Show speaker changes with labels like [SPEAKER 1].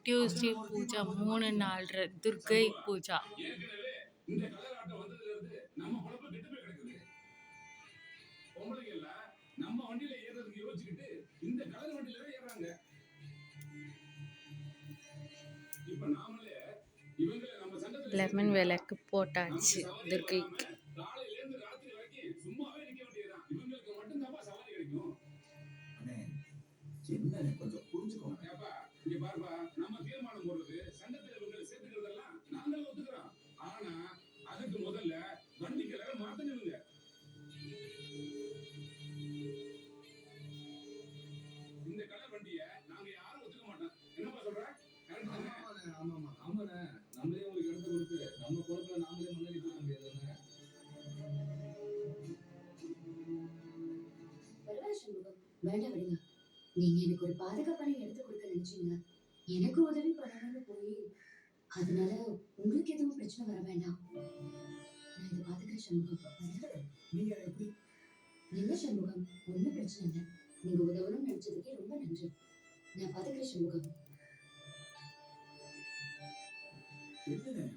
[SPEAKER 1] Tuesday Pooja 3 4 Durgai Pooja. Lemon விளக்கு போட்டாச்சு துர்கைக்கு.
[SPEAKER 2] கொஞ்சம் புரிஞ்சுக்கோங்க. இங்க பாருப்பா, நம்ம தீர்மானம் போடுறது சங்கத்துல இவங்களை சேர்த்துக்கிறதெல்லாம் நாங்களும் ஒத்துக்கிறோம். ஆனா அதுக்கு முதல்ல வண்டி கலரை மாத்தணுங்க. இந்த கலர் வண்டிய நாங்க யாரும் ஒத்துக்க மாட்டோம். என்னப்பா சொல்ற? ஆமாண்ணே, நம்மளே உங்களுக்கு இடத்த கொடுத்து நம்ம பொறுப்புல நாமளே முன்னாடி போக முடியாதுண்ணே.
[SPEAKER 3] வேண்டாம் விடுங்க. நீங்க எனக்கு ஒரு பாதுகாப்பான இடத்த கொடுக்க நினைச்சீங்க. எனக்கு உதவி பண்ணணும்னு போய் அதனால உங்களுக்கு எதுவும் பிரச்சனை வர வேண்டாம். நான் இதை பாத்துக்கிறேன் சண்முகம்.
[SPEAKER 2] நீங்க எப்படி?
[SPEAKER 3] இல்ல சண்முகம், ஒன்னும் பிரச்சனை இல்லை. நீங்க உதவணும்னு நினைச்சதுக்கே ரொம்ப நன்றி. நான் பாத்துக்கிறேன் சண்முகம்.
[SPEAKER 2] என்ன